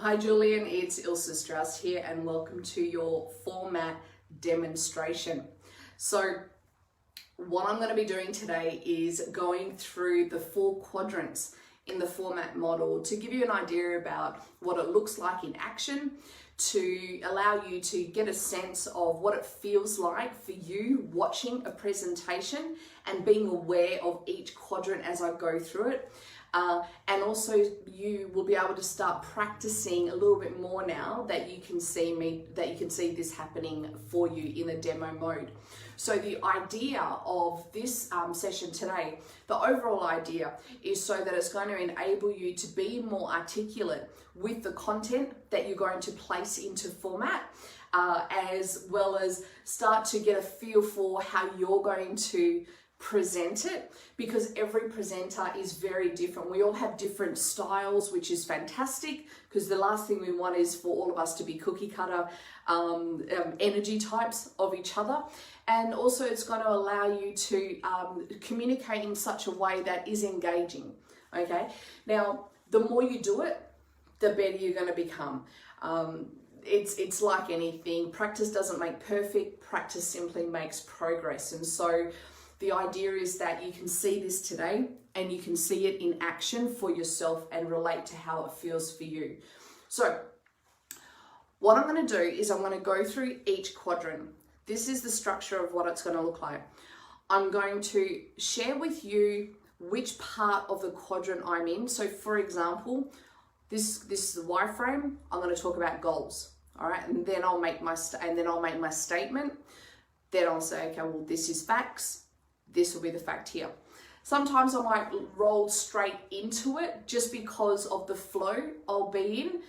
Hi Julian, it's Ilse Strauss here and welcome to your format demonstration. So what I'm going to be doing today is going through the 4 quadrants in the format model to give you an idea about what it looks like in action, to allow you to get a sense of what it feels like for you watching a presentation and being aware of each quadrant as I go through it. And also you will be able to start practicing a little bit more now that you can see this happening for you in a demo mode. So the idea of this session today, the overall idea is so that it's going to enable you to be more articulate with the content that you're going to place into format, as well as start to get a feel for how you're going to present it, because every presenter is very different. We all have different styles, which is fantastic, because the last thing we want is for all of us to be cookie cutter energy types of each other. And also it's going to allow you to communicate in such a way that is engaging. Okay, now the more you do it, the better you're going to become. It's like anything, practice doesn't make perfect, practice simply makes progress. And so the idea is that you can see this today and you can see it in action for yourself and relate to how it feels for you. So what I'm going to do is I'm going to go through each quadrant. This is the structure of what it's going to look like. I'm going to share with you which part of the quadrant I'm in. So for example, this is the wireframe. I'm going to talk about goals. All right, and then I'll make my statement. Then I'll say, okay, well, this is facts. This will be the fact here. Sometimes I might roll straight into it just because of the flow I'll be in,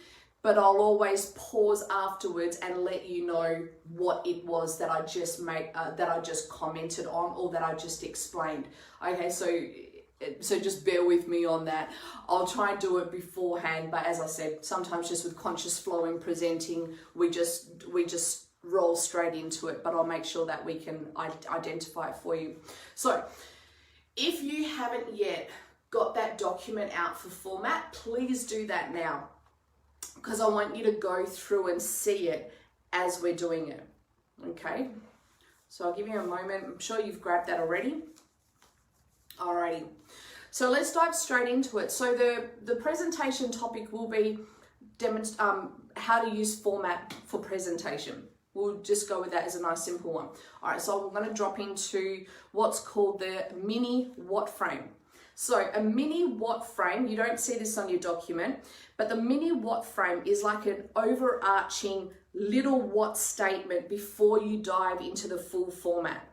but I'll always pause afterwards and let you know what it was that I just commented on or that I just explained. Okay, so just bear with me on that. I'll try and do it beforehand, but as I said, sometimes just with conscious flow in presenting, we just roll straight into it, but I'll make sure that we can identify it for you. So if you haven't yet got that document out for format, please do that now, because I want you to go through and see it as we're doing it. Okay, so I'll give you a moment. I'm sure you've grabbed that already. Alrighty, so let's dive straight into it. So the presentation topic will be how to use format for presentation. We'll just go with that as a nice simple one. All right, so I'm going to drop into what's called the mini Watt frame. So a mini Watt frame, you don't see this on your document, but the mini Watt frame is like an overarching little Watt statement before you dive into the full format.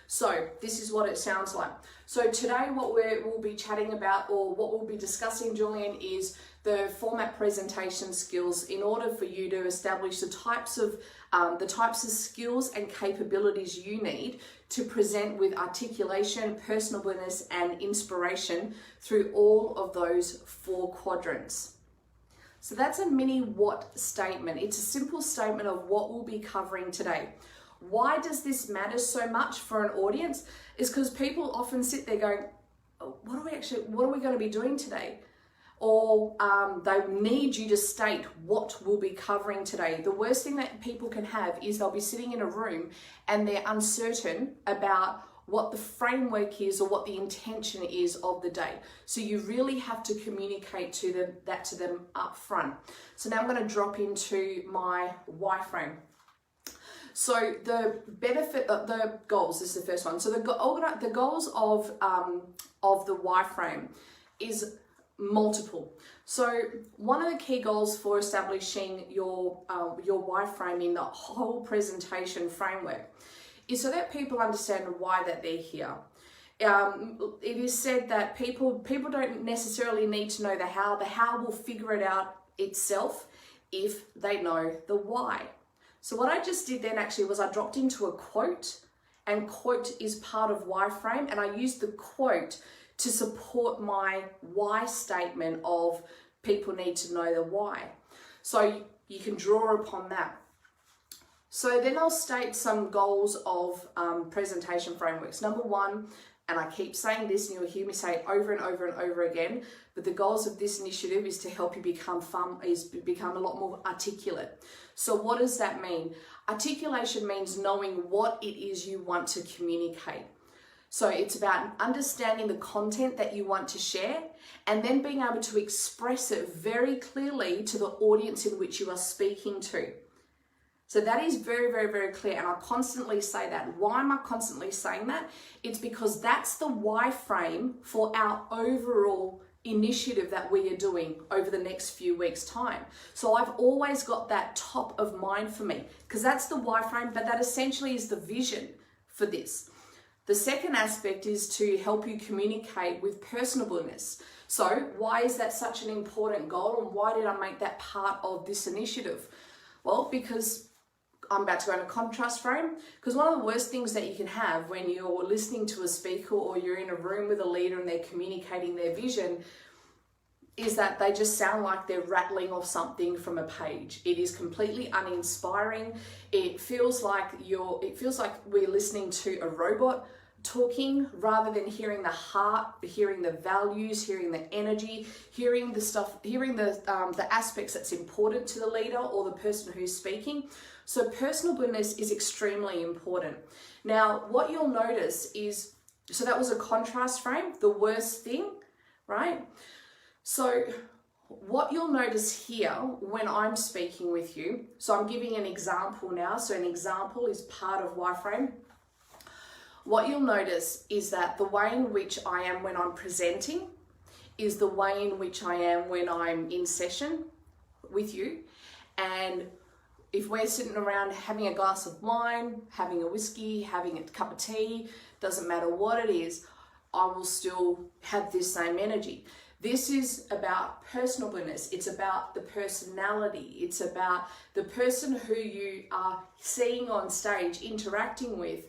So this is what it sounds like. So today what we'll be chatting about, or what we'll be discussing, Julian, is the format presentation skills in order for you to establish the types of skills and capabilities you need to present with articulation, personableness, and inspiration through all of those 4 quadrants. So that's a mini Watt statement. It's a simple statement of what we'll be covering today. Why does this matter so much for an audience? Is because people often sit there going, oh, what are we going to be doing today? Or they need you to state what we'll be covering today. The worst thing that people can have is they'll be sitting in a room and they're uncertain about what the framework is or what the intention is of the day. So you really have to communicate that to them up front. So now I'm going to drop into my wireframe. So the benefit of the goals, this is the first one. So the goals of the wireframe is multiple. So one of the key goals for establishing your wireframe in the whole presentation framework is so that people understand why that they're here. It is said that people don't necessarily need to know the how. The how will figure it out itself if they know the why. So what I just did then actually was I dropped into a quote, and quote is part of wireframe, and I used the quote to support my why statement of people need to know the why. So you can draw upon that. So then I'll state some goals of presentation frameworks. Number 1, and I keep saying this, and you'll hear me say it over and over and over again, but the goals of this initiative is to help you become a lot more articulate. So what does that mean? Articulation means knowing what it is you want to communicate. So it's about understanding the content that you want to share and then being able to express it very clearly to the audience in which you are speaking to. So that is very, very, very clear. And I constantly say that. Why am I constantly saying that? It's because that's the why frame for our overall initiative that we are doing over the next few weeks' time. So I've always got that top of mind for me because that's the why frame, but that essentially is the vision for this. The second aspect is to help you communicate with personableness. So why is that such an important goal, and why did I make that part of this initiative? Well, because I'm about to go into contrast frame, because one of the worst things that you can have when you're listening to a speaker or you're in a room with a leader and they're communicating their vision is that they just sound like they're rattling off something from a page. It is completely uninspiring. It feels like we're listening to a robot talking rather than hearing the heart, hearing the values, hearing the energy, hearing the stuff, hearing the aspects that's important to the leader or the person who's speaking. So personableness is extremely important. Now, what you'll notice is, so that was a contrast frame, the worst thing, right? So what you'll notice here when I'm speaking with you, so I'm giving an example now. So an example is part of why frame. What you'll notice is that the way in which I am when I'm presenting is the way in which I am when I'm in session with you. And if we're sitting around having a glass of wine, having a whiskey, having a cup of tea, doesn't matter what it is, I will still have this same energy. This is about personableness. It's about the personality. It's about the person who you are seeing on stage, interacting with.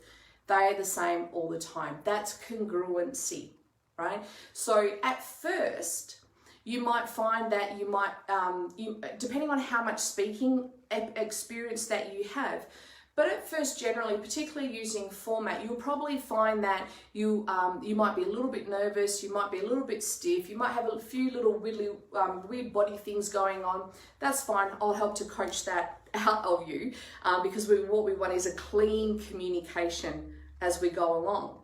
They are the same all the time. That's congruency, right? So at first, you might find that you might, depending on how much speaking experience that you have, but at first, generally, particularly using format, you'll probably find that you might be a little bit nervous, you might be a little bit stiff, you might have a few little weird body things going on. That's fine. I'll help to coach that out of you because what we want is a clean communication as we go along.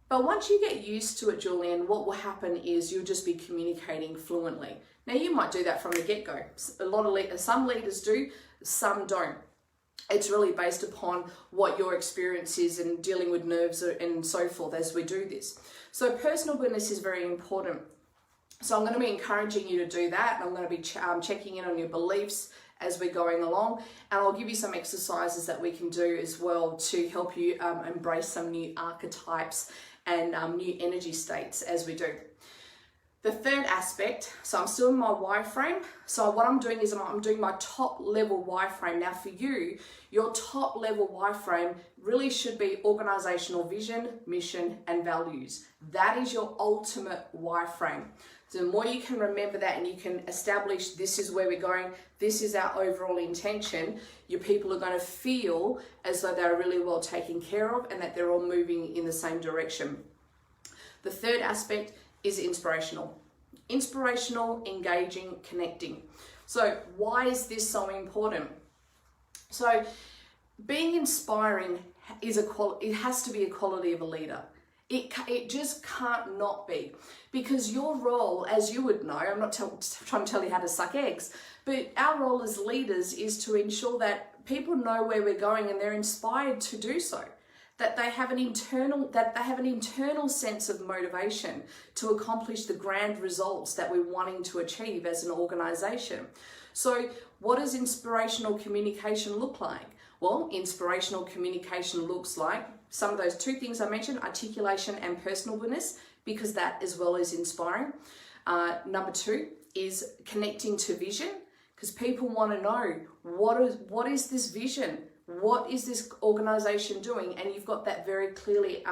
But once you get used to it, Julian, what will happen is you'll just be communicating fluently. Now, you might do that from the get-go. Some leaders do, some don't. It's really based upon what your experience is and dealing with nerves and so forth as we do this. So personableness is very important. So I'm going to be encouraging you to do that. And I'm going to be checking in on your beliefs as we're going along. And I'll give you some exercises that we can do as well to help you embrace some new archetypes and new energy states as we do. The third aspect, so I'm still in my why frame. So what I'm doing is I'm doing my top level why frame. Now for you, your top level why frame really should be organizational vision, mission, and values. That is your ultimate why frame. So the more you can remember that and you can establish this is where we're going, this is our overall intention, your people are going to feel as though they're really well taken care of and that they're all moving in the same direction. The third aspect is inspirational, engaging, connecting. So why is this so important? So being inspiring is it has to be a quality of a leader. It just can't not be, because your role, as you would know, I'm not trying to tell you how to suck eggs, but our role as leaders is to ensure that people know where we're going and they're inspired to do so. That they have an internal sense of motivation to accomplish the grand results that we're wanting to achieve as an organization. So what does inspirational communication look like? Well, inspirational communication looks like some of those two things I mentioned, articulation and personableness, because that as well is inspiring. Number two is connecting to vision, because people want to know what is this vision? What is this organization doing? And you've got that very clearly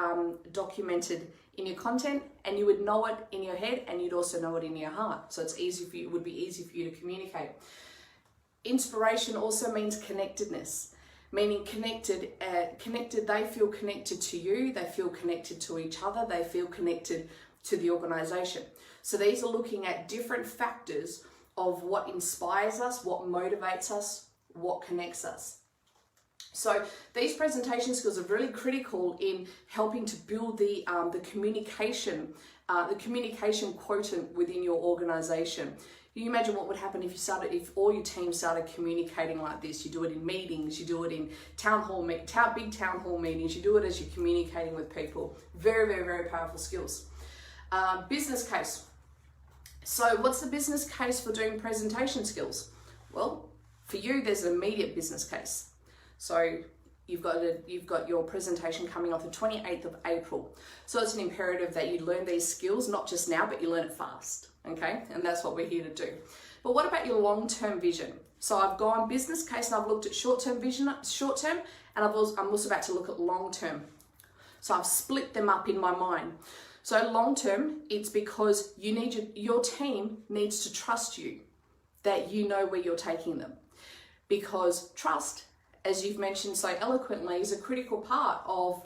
documented in your content, and you would know it in your head and you'd also know it in your heart. So it's easy for you, it would be easy for you to communicate. Inspiration also means connectedness. meaning connected. They feel connected to you, they feel connected to each other, they feel connected to the organization. So these are looking at different factors of what inspires us, what motivates us, what connects us. So these presentation skills are really critical in helping to build the communication quotient within your organization. Can you imagine what would happen if all your team started communicating like this? You do it in meetings, you do it in big town hall meetings, you do it as you're communicating with people. Very, very, very powerful skills. Business case. So what's the business case for doing presentation skills? Well, for you, there's an immediate business case. So you've got your presentation coming on the 28th of April. So it's an imperative that you learn these skills, not just now, but you learn it fast, okay? And that's what we're here to do. But what about your long-term vision? So I've gone business case and I've looked at short-term vision, and I'm also about to look at long-term. So I've split them up in my mind. So long-term, it's because your team needs to trust you, that you know where you're taking them. Because trust, as you've mentioned so eloquently, is a critical part of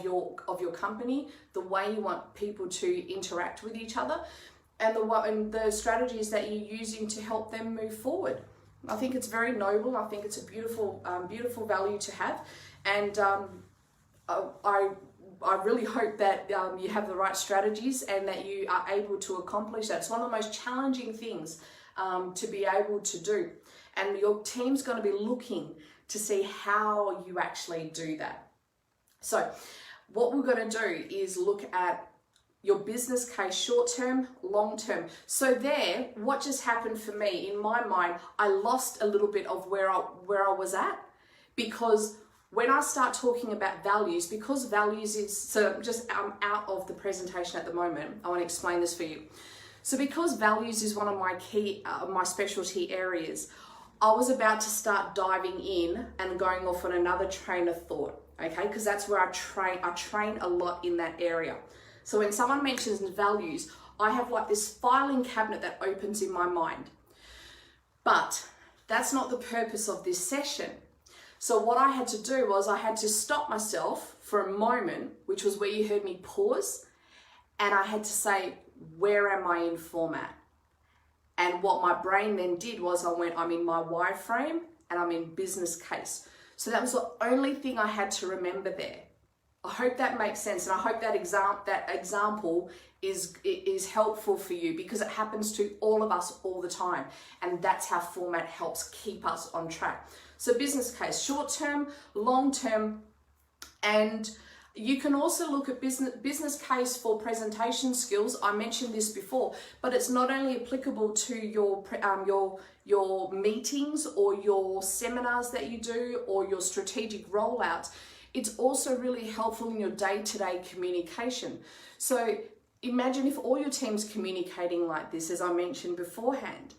your company, the way you want people to interact with each other, and the strategies that you're using to help them move forward. I think it's very noble. I think it's a beautiful value to have, and I really hope that you have the right strategies and that you are able to accomplish that. It's one of the most challenging things to be able to do, and your team's going to be looking to see how you actually do that. So what we're going to do is look at your business case, short term, long term. So there, what just happened for me, in my mind, I lost a little bit of where I was at, because when I start talking about values, because values is, so just out of the presentation at the moment, I want to explain this for you. So because values is one of my key, my specialty areas, I was about to start diving in and going off on another train of thought, okay? Because that's where I train a lot in that area. So when someone mentions values, I have like this filing cabinet that opens in my mind. But that's not the purpose of this session. So what I had to do was I had to stop myself for a moment, which was where you heard me pause, and I had to say, where am I in format? And what my brain then did was I'm in my wireframe and I'm in business case. So that was the only thing I had to remember there. I hope that makes sense, and I hope that example is helpful for you, because it happens to all of us all the time, and that's how format helps keep us on track. So business case, short term, long term, and you can also look at business case for presentation skills. I mentioned this before, but it's not only applicable to your meetings or your seminars that you do or your strategic rollouts. It's also really helpful in your day-to-day communication. So imagine if all your team's communicating like this, as I mentioned beforehand.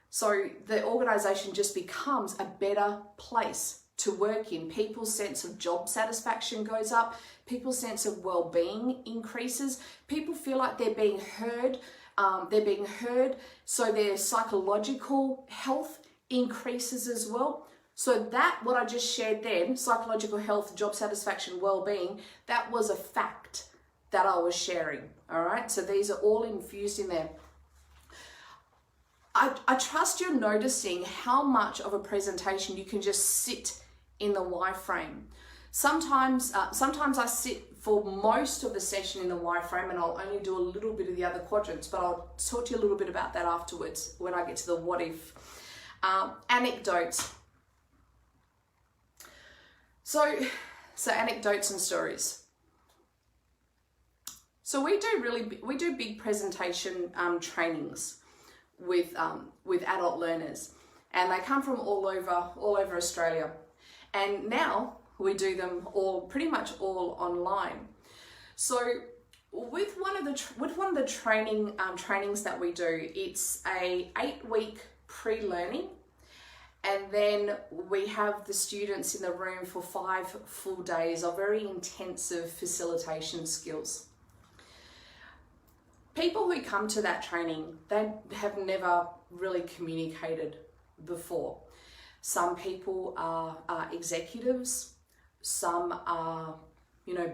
So the organization just becomes a better place to work in. People's sense of job satisfaction goes up. People's sense of well-being increases. People feel like they're being heard. So their psychological health increases as well. So that, what I just shared then, psychological health, job satisfaction, well-being, that was a fact that I was sharing, all right? So these are all infused in there. I trust you're noticing how much of a presentation you can just sit in the wireframe. Sometimes I sit for most of the session in the wireframe, and I'll only do a little bit of the other quadrants, but I'll talk to you a little bit about that afterwards when I get to the what if. Anecdotes. So anecdotes and stories. So we do big presentation trainings with adult learners, and they come from all over Australia. And now we do them pretty much all online. So with one of the trainings that we do, it's a 8-week pre-learning, and then we have the students in the room for 5 full days of very intensive facilitation skills. People who come to that training, they have never really communicated before. Some people are executives. Some are,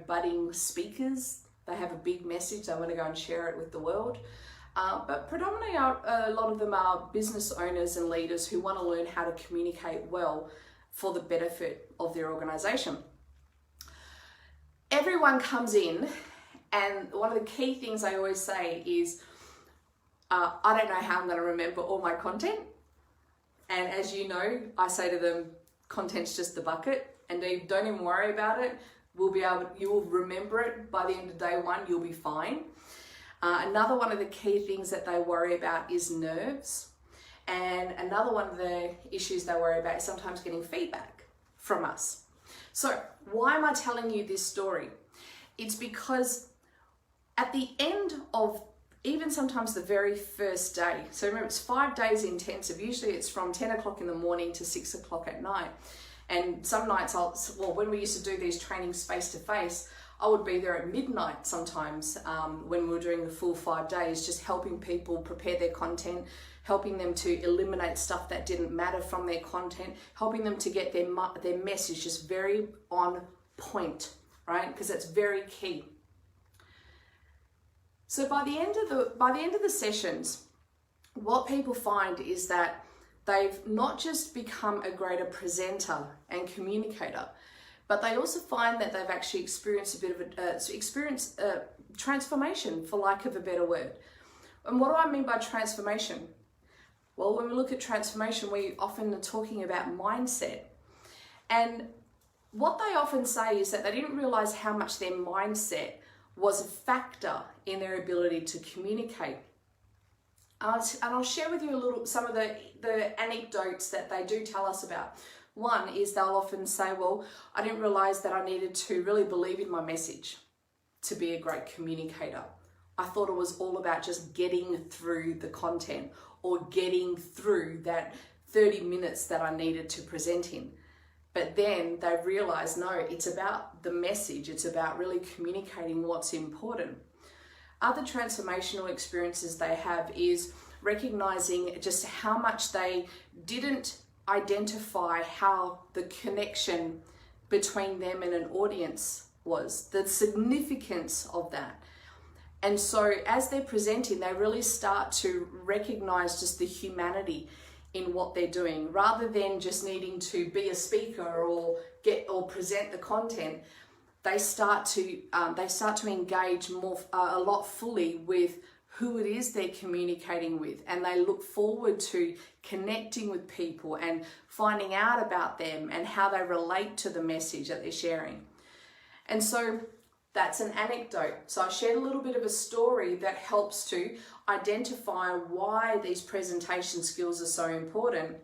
budding speakers. They have a big message. They want to go and share it with the world. But predominantly a lot of them are business owners and leaders who want to learn how to communicate well for the benefit of their organization. Everyone comes in, and one of the key things I always say is, I don't know how I'm going to remember all my content. And as you know, I say to them, content's just the bucket, and don't even worry about it. You will remember it by the end of day one, you'll be fine. Another one of the key things that they worry about is nerves. And another one of the issues they worry about is sometimes getting feedback from us. So why am I telling you this story? It's because at the end of even sometimes the very first day, so remember it's 5 days intensive, usually it's from 10 o'clock in the morning to 6 o'clock at night. And some nights, when we used to do these trainings face to face, I would be there at midnight sometimes when we were doing the full 5 days, just helping people prepare their content, helping them to eliminate stuff that didn't matter from their content, helping them to get their message just very on point, right? Because that's very key. So by the end of the sessions, what people find is that they've not just become a greater presenter and communicator, but they also find that they've actually experienced a transformation, for lack of a better word. And what do I mean by transformation? Well, when we look at transformation, we often are talking about mindset. And what they often say is that they didn't realize how much their mindset was a factor in their ability to communicate. And I'll share with you some of the anecdotes that they do tell us about. One is they'll often say, well, I didn't realize that I needed to really believe in my message to be a great communicator. I thought it was all about just getting through the content or getting through that 30 minutes that I needed to present in. But then they realize, no, it's about the message. It's about really communicating what's important. Other transformational experiences they have is recognizing just how much they didn't identify how the connection between them and an audience was, the significance of that. And so as they're presenting, they really start to recognize just the humanity in what they're doing, rather than just needing to be a speaker or present the content. They start to engage more a lot fully with who it is they're communicating with, and they look forward to connecting with people and finding out about them and how they relate to the message that they're sharing. And so that's an anecdote. So I shared a little bit of a story that helps to identify why these presentation skills are so important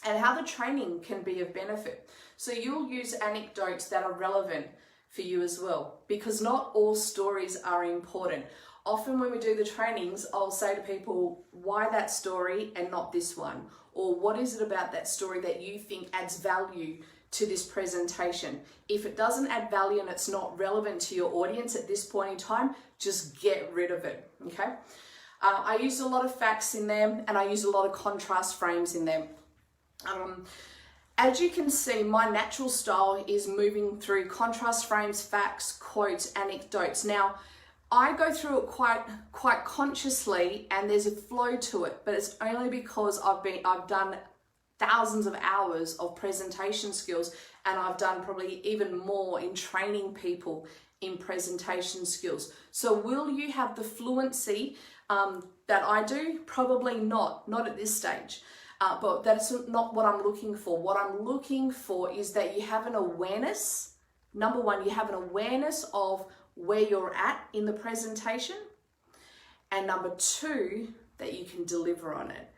and how the training can be of benefit. So you'll use anecdotes that are relevant for you as well, because not all stories are important. Often when we do the trainings, I'll say to people, why that story and not this one? Or what is it about that story that you think adds value to this presentation? If it doesn't add value and it's not relevant to your audience at this point in time, just get rid of it, okay? I use a lot of facts in them, and I use a lot of contrast frames in them. As you can see, my natural style is moving through contrast frames, facts, quotes, anecdotes. Now, I go through it quite consciously, and there's a flow to it, but it's only because I've done thousands of hours of presentation skills, and I've done probably even more in training people in presentation skills. So will you have the fluency that I do? Probably not at this stage. But that's not what I'm looking for. What I'm looking for is that you have an awareness. Number one, you have an awareness of where you're at in the presentation. And number two, that you can deliver on it.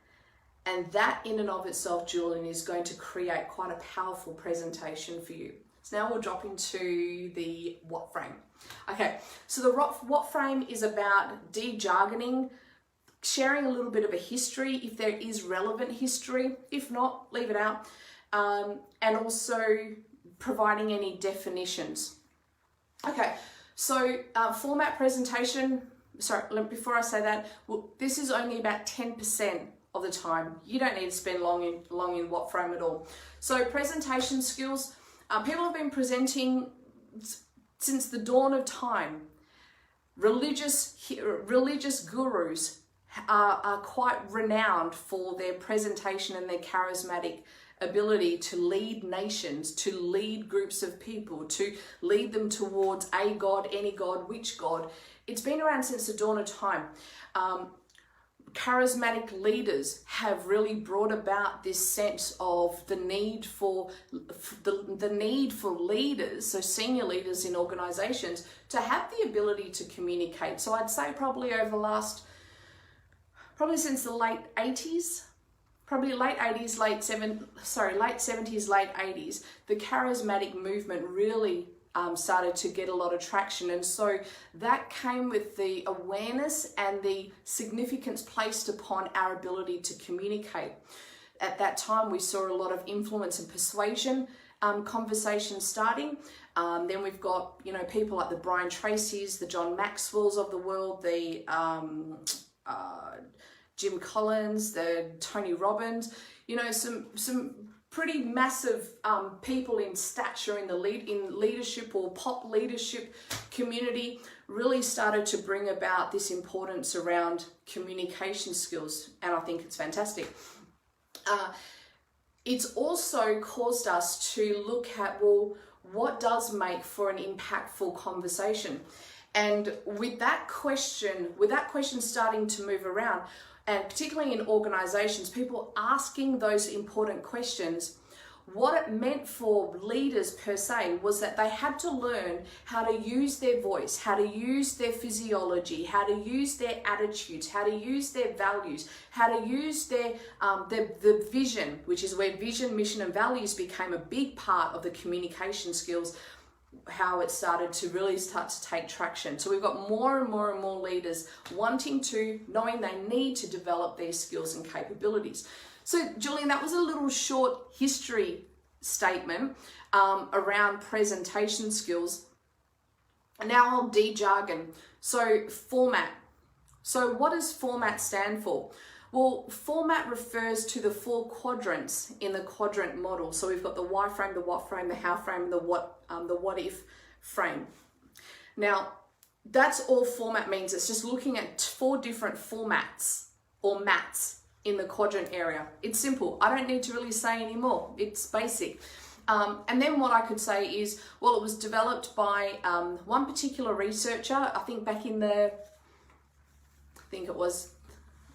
And that in and of itself, Julian, is going to create quite a powerful presentation for you. So now we'll drop into the what frame. Okay, so the what frame is about de-jargoning, sharing a little bit of a history if there is relevant history. If not, leave it out. And also providing any definitions. Okay, so format presentation, sorry, before I say that, well, this is only about 10% of the time. You don't need to spend long in what frame at all. So presentation skills, people have been presenting since the dawn of time. Religious gurus are quite renowned for their presentation and their charismatic ability to lead nations, to lead groups of people, to lead them towards a God, any God, which God. It's been around since the dawn of time. Charismatic leaders have really brought about this sense of the need for leaders, so senior leaders in organizations, to have the ability to communicate. So I'd say probably since the late 80s, probably late 70s, late 80s, the charismatic movement really started to get a lot of traction. And so that came with the awareness and the significance placed upon our ability to communicate. At that time, we saw a lot of influence and persuasion conversations starting. Then we've got, people like the Brian Tracy's, the John Maxwell's of the world, the Jim Collins, the Tony Robbins, some pretty massive people in stature in leadership or pop leadership community really started to bring about this importance around communication skills, and I think it's fantastic. It's also caused us to look at, well, what does make for an impactful conversation? And with that question starting to move around, and particularly in organizations, people asking those important questions, what it meant for leaders per se was that they had to learn how to use their voice, how to use their physiology, how to use their attitudes, how to use their values, how to use their the vision, which is where vision, mission, and values became a big part of the communication skills, how it started to really take traction. So we've got more and more and more leaders knowing they need to develop their skills and capabilities. So Julian, that was a little short history statement around presentation skills. Now I'll de-jargon. So format. So what does format stand for? Well, format refers to the 4 quadrants in the quadrant model. So we've got the why frame, the what frame, the how frame, and the what if frame. Now, that's all format means. It's just looking at 4 different formats or mats in the quadrant area. It's simple. I don't need to really say any more. It's basic. And then what I could say is, well, it was developed by one particular researcher, I think back in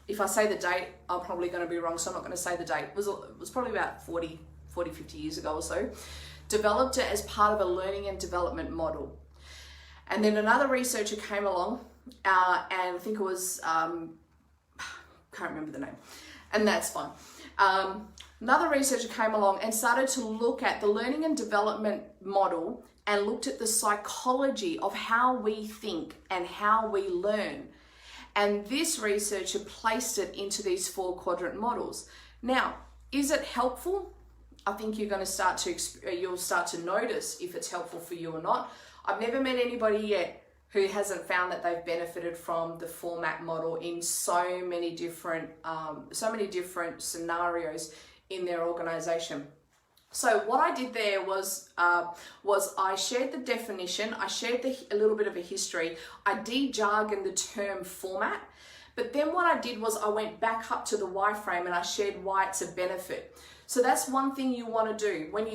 if I say the date, I'm probably going to be wrong, so I'm not going to say the date. It was probably about 40, 50 years ago or so. Developed it as part of a learning and development model. And then another researcher came along, and I think it was, can't remember the name, and that's fine. Another researcher came along and started to look at the learning and development model and looked at the psychology of how we think and how we learn. And this researcher placed it into these 4 quadrant models. Now, is it helpful? I think you'll start to notice if it's helpful for you or not. I've never met anybody yet who hasn't found that they've benefited from the format model in so many different scenarios in their organization. So what I did there was I shared the definition, I shared a little bit of a history, I de-jargoned the term format, but then what I did was I went back up to the why frame and I shared why it's a benefit. So that's one thing you want to do when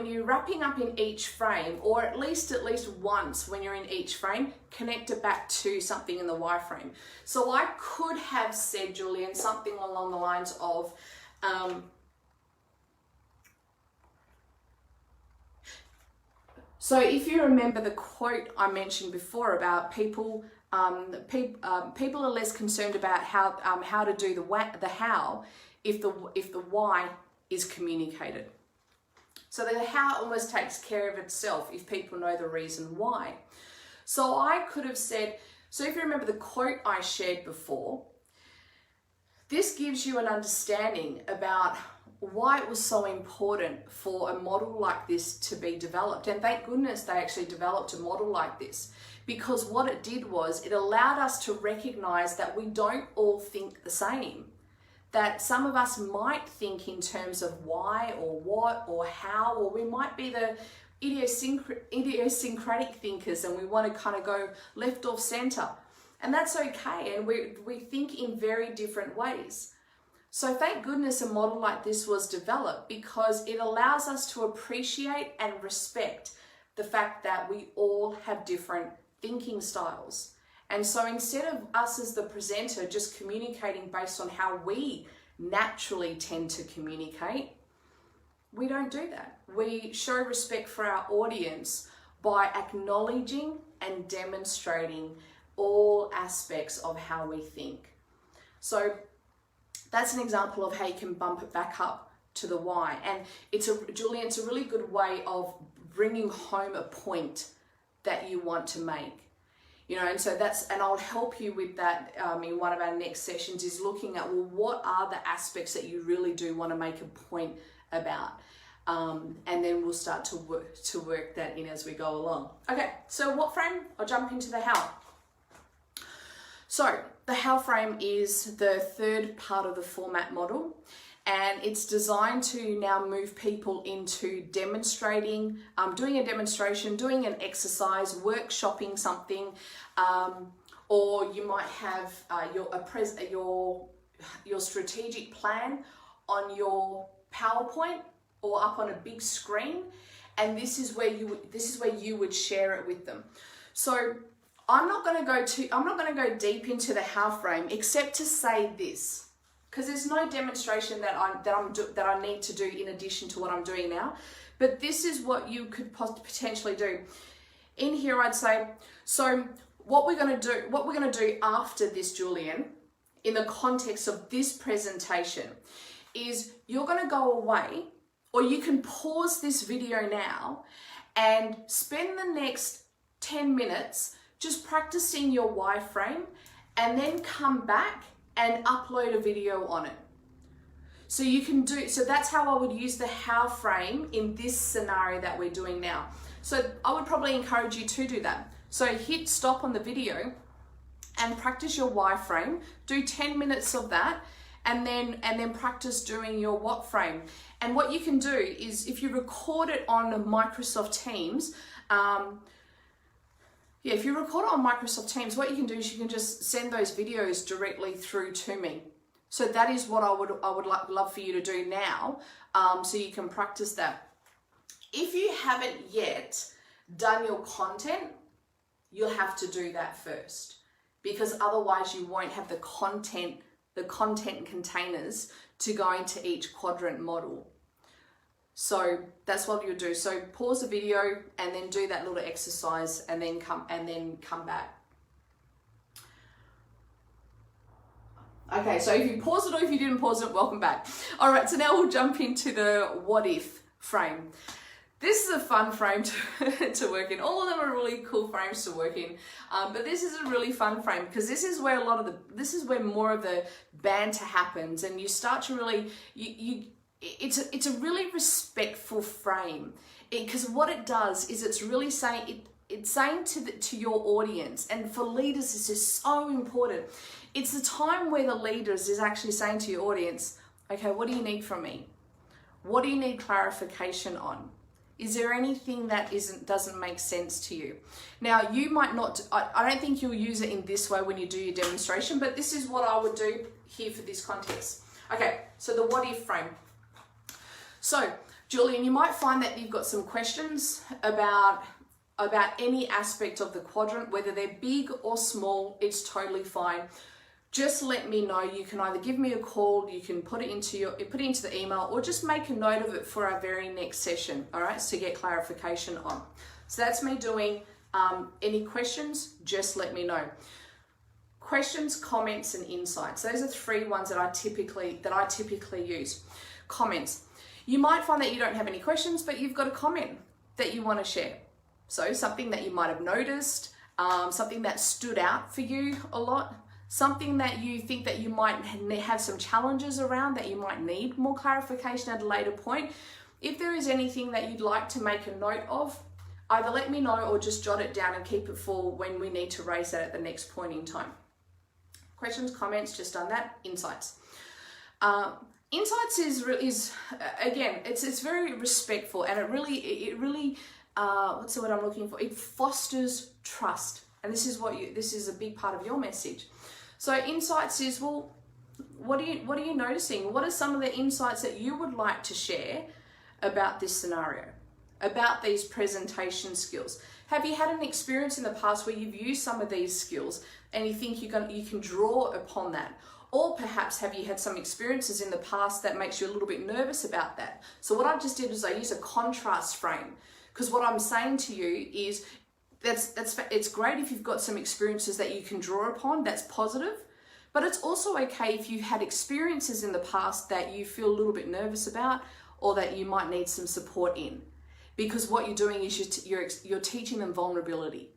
you're wrapping up in each frame, or at least once when you're in each frame, connect it back to something in the why frame. So I could have said, Julian, something along the lines of, so if you remember the quote I mentioned before about people are less concerned about how to do the how if the why is communicated. So the how almost takes care of itself if people know the reason why. So I could have said, so if you remember the quote I shared before, this gives you an understanding about why it was so important for a model like this to be developed. And thank goodness they actually developed a model like this, because what it did was it allowed us to recognize that we don't all think the same. that some of us might think in terms of why or what or how, or we might be the idiosyncratic thinkers and we want to kind of go left of center. And that's okay. And we think in very different ways. So thank goodness a model like this was developed, because it allows us to appreciate and respect the fact that we all have different thinking styles. And so instead of us as the presenter just communicating based on how we naturally tend to communicate, we don't do that. We show respect for our audience by acknowledging and demonstrating all aspects of how we think. So that's an example of how you can bump it back up to the why. And Julian, it's a really good way of bringing home a point that you want to make. You know, and so and I'll help you with that in one of our next sessions, is looking at, well, what are the aspects that you really do want to make a point about? And then we'll start to work that in as we go along. Okay, so what frame? I'll jump into the how. So the how frame is the third part of the format model, and it's designed to now move people into demonstrating, doing a demonstration, doing an exercise, workshopping something, or you might have your strategic plan on your PowerPoint or up on a big screen, and this is where you would share it with them. So I'm not going to go deep into the how frame, except to say this, because there's no demonstration that I need to do in addition to what I'm doing now. But this is what you could potentially do. In here, I'd say, so what we're going to do after this, Julian, in the context of this presentation, is you're going to go away, or you can pause this video now and spend the next 10 minutes just practicing your why frame, and then come back and upload a video on it. So that's how I would use the how frame in this scenario that we're doing now. So I would probably encourage you to do that. So hit stop on the video and practice your why frame, do 10 minutes of that, and then practice doing your what frame. And what you can do is, if you record it on Microsoft Teams, if you record it on Microsoft Teams, what you can do is you can just send those videos directly through to me. So that is what I would love for you to do now, so you can practice that. If you haven't yet done your content, you'll have to do that first, because otherwise you won't have the content containers to go into each quadrant model. So that's what you do. So pause the video and then do that little exercise, and then come back. Okay, so if you pause it or if you didn't pause it, welcome back. All right, so now we'll jump into the what if frame. This is a fun frame to work in. All of them are really cool frames to work in, but this is a really fun frame, because this is where more of the banter happens, and you start to really It's a really respectful frame, because what it does is it's really saying to your audience, and for leaders this is so important. It's the time where the leaders is actually saying to your audience, okay, what do you need from me? What do you need clarification on? Is there anything that doesn't make sense to you? Now, you might not, I don't think you'll use it in this way when you do your demonstration, but this is what I would do here for this context. Okay, so the what if frame. So, Julian, you might find that you've got some questions about any aspect of the quadrant, whether they're big or small, it's totally fine. Just let me know. You can either give me a call, you can put it into the email, or just make a note of it for our very next session, all right, to get clarification on. So that's me doing any questions, just let me know. Questions, comments, and insights. Those are three ones that I typically use. Comments. You might find that you don't have any questions, but you've got a comment that you want to share. So something that you might have noticed, something that stood out for you a lot, something that you think that you might have some challenges around, that you might need more clarification at a later point. If there is anything that you'd like to make a note of, either let me know or just jot it down and keep it for when we need to raise that at the next point in time. Questions, comments, just done that, insights. Insights is again, it's very respectful, and it really what's the word I'm looking for? It fosters trust, and this is a big part of your message. So insights is, well, what are you noticing? What are some of the insights that you would like to share about this scenario, about these presentation skills? Have you had an experience in the past where you've used some of these skills and you think you can draw upon that? Or perhaps have you had some experiences in the past that makes you a little bit nervous about that? So what I just did is I use a contrast frame, because what I'm saying to you is it's great if you've got some experiences that you can draw upon, that's positive, but it's also okay if you've had experiences in the past that you feel a little bit nervous about, or that you might need some support in, because what you're doing is you're teaching them vulnerability.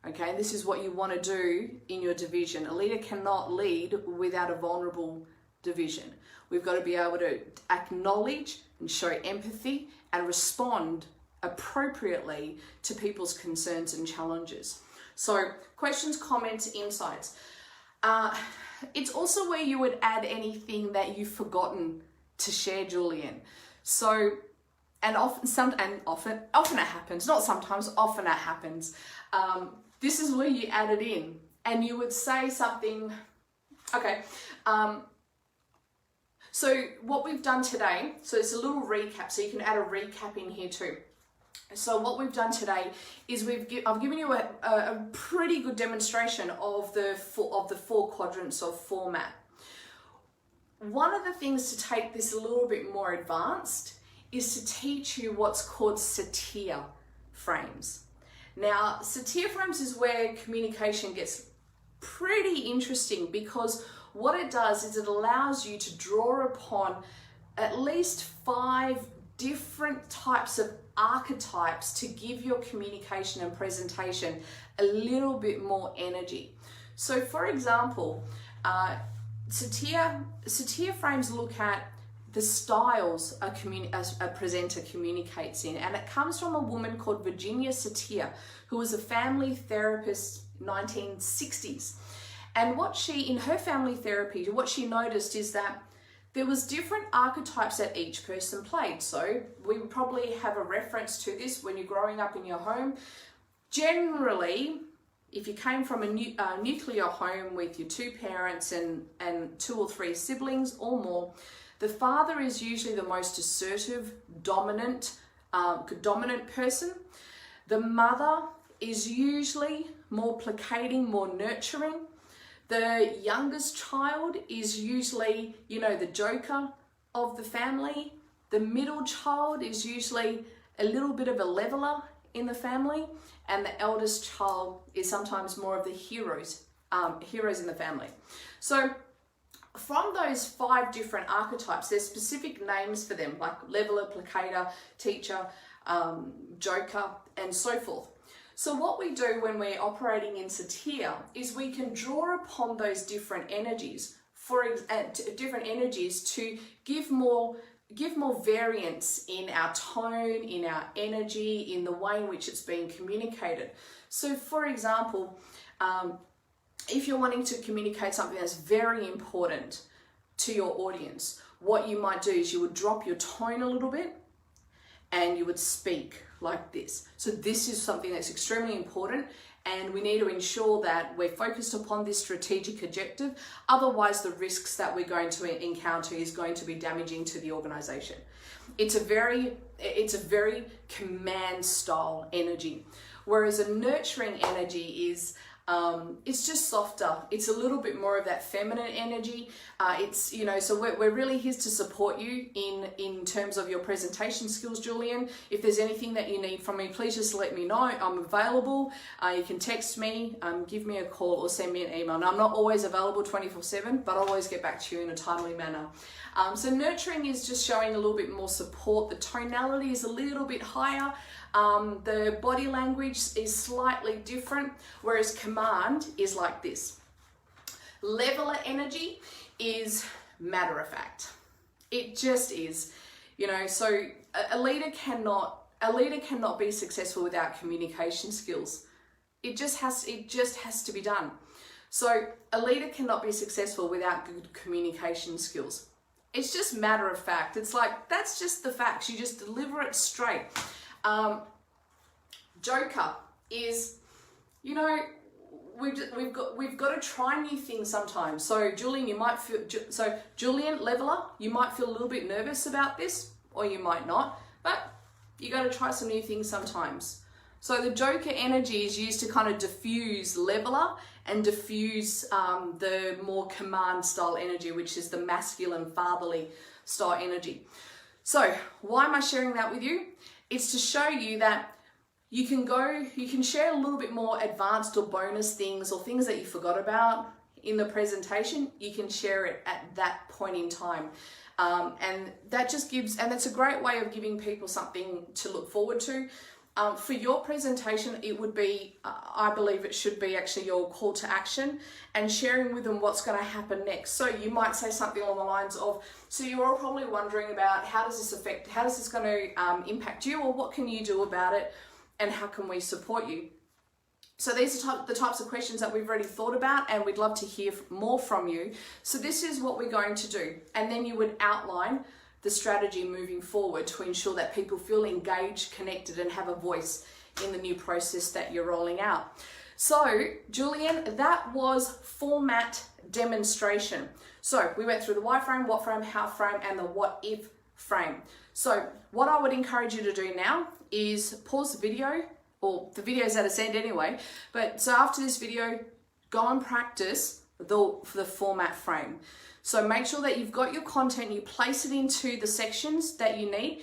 Okay, this is what you want to do in your division. A leader cannot lead without a vulnerable division. We've got to be able to acknowledge and show empathy and respond appropriately to people's concerns and challenges. So questions, comments, insights. It's also where you would add anything that you've forgotten to share, Julian. So, often it happens, not sometimes, often it happens. This is where you add it in, and you would say something, okay, so what we've done today, so it's a little recap, so you can add a recap in here too. So what we've done today is I've given you a pretty good demonstration of the four quadrants of format. One of the things to take this a little bit more advanced is to teach you what's called Satir frames. Now, Satir frames is where communication gets pretty interesting, because what it does is it allows you to draw upon at least 5 different types of archetypes to give your communication and presentation a little bit more energy. So for example, Satir frames look at the styles a presenter communicates in, and it comes from a woman called Virginia Satir, who was a family therapist 1960s. And in her family therapy, what she noticed is that there was different archetypes that each person played. So we would probably have a reference to this when you're growing up in your home. Generally, if you came from a nuclear home with your 2 parents and 2 or 3 siblings or more, the father is usually the most assertive, dominant person. The mother is usually more placating, more nurturing. The youngest child is usually, the joker of the family. The middle child is usually a little bit of a leveler in the family. And the eldest child is sometimes more of the heroes in the family. So from those 5 different archetypes, there's specific names for them, like leveler, placater, teacher, joker, and so forth. So what we do when we're operating in Satir is we can draw upon those different energies, to give more variance in our tone, in our energy, in the way in which it's being communicated. So for example, if you're wanting to communicate something that's very important to your audience, what you might do is you would drop your tone a little bit and you would speak like this. So this is something that's extremely important, and we need to ensure that we're focused upon this strategic objective. Otherwise, the risks that we're going to encounter is going to be damaging to the organization. It's a very command style energy, whereas a nurturing energy is it's just softer. It's a little bit more of that feminine energy. So we're really here to support you in terms of your presentation skills, Julian. If there's anything that you need from me, please just let me know. I'm available. You can text me, give me a call, or send me an email. Now, I'm not always available 24/7, but I'll always get back to you in a timely manner. So nurturing is just showing a little bit more support. The tonality is a little bit higher. The body language is slightly different, whereas command is like this. Leveler energy is matter of fact. It just is, so a leader cannot be successful without communication skills. It just has to be done. So a leader cannot be successful without good communication skills. It's just matter of fact. It's like, that's just the facts. You just deliver it straight. Joker is, you know, we've got to try new things sometimes. So Julian, Julian Leveler, you might feel a little bit nervous about this, or you might not, but you got to try some new things sometimes. So the Joker energy is used to kind of diffuse Leveler and diffuse the more command style energy, which is the masculine fatherly style energy. So why am I sharing that with you? It's to show you that you can share a little bit more advanced or bonus things or things that you forgot about in the presentation. You can share it at that point in time. And that just gives, and it's a great way of giving people something to look forward to. For your presentation, it would be, I believe it should be actually your call to action and sharing with them what's going to happen next. So you might say something along the lines of, so you're all probably wondering about how is this going to impact you, or what can you do about it, and how can we support you? So these are the types of questions that we've already thought about, and we'd love to hear more from you. So this is what we're going to do. And then you would outline the strategy moving forward to ensure that people feel engaged, connected, and have a voice in the new process that you're rolling out. So Julian, that was format demonstration. So we went through the why frame, what frame, how frame, and the what if frame. So what I would encourage you to do now is pause the video, or the video's at its end anyway, but so after this video, go and practice the format frame. So make sure that you've got your content, you place it into the sections that you need.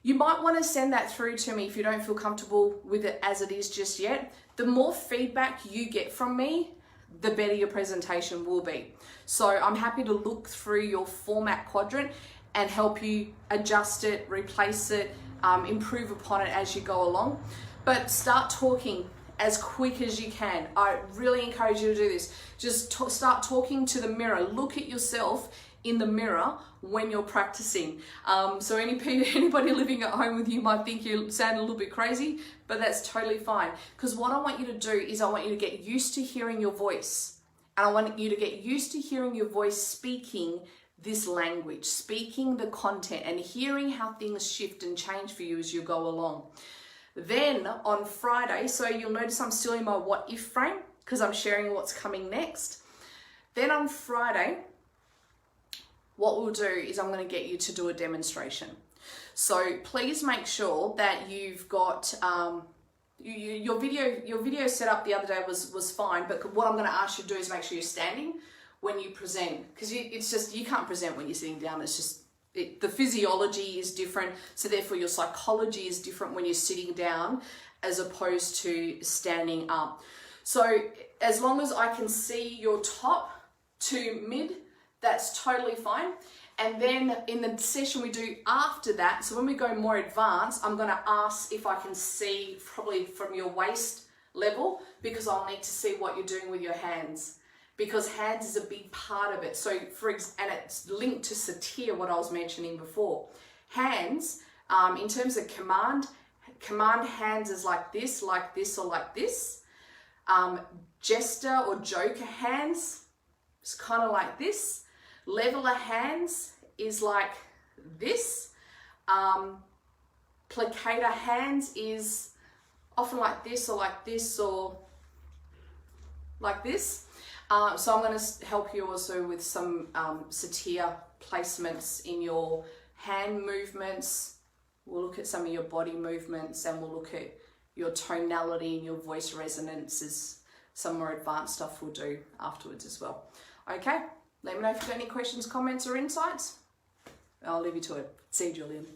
You might want to send that through to me if you don't feel comfortable with it as it is just yet. The more feedback you get from me, the better your presentation will be. So I'm happy to look through your format quadrant and help you adjust it, replace it, improve upon it as you go along. But start talking as quick as you can. I really encourage you to do this. Just start talking to the mirror. Look at yourself in the mirror when you're practicing. So anybody living at home with you might think you sound a little bit crazy, but that's totally fine. Because what I want you to do is I want you to get used to hearing your voice. And I want you to get used to hearing your voice speaking this language, speaking the content, and hearing how things shift and change for you as you go along. Then on Friday, so you'll notice I'm still in my what if frame because I'm sharing what's coming next. Then on Friday, what we'll do is I'm going to get you to do a demonstration. So please make sure that you've got your video set up the other day was fine, but what I'm going to ask you to do is make sure you're standing when you present, because it's just, you can't present when you're sitting down. It's just, the physiology is different, so therefore your psychology is different when you're sitting down as opposed to standing up. So as long as I can see your top to mid, that's totally fine. And then in the session we do after that, so when we go more advanced, I'm going to ask if I can see probably from your waist level, because I'll need to see what you're doing with your hands, because hands is a big part of it. So and it's linked to Satir, what I was mentioning before. Hands, in terms of command hands is like this, or like this. Jester or Joker hands is kind of like this. Leveler hands is like this. Placator hands is often like this, or like this, or like this. So I'm going to help you also with some Satir placements in your hand movements. We'll look at some of your body movements, and we'll look at your tonality and your voice resonances. Some more advanced stuff we'll do afterwards as well. Okay, let me know if you've got any questions, comments, or insights. I'll leave you to it. See you, Julian.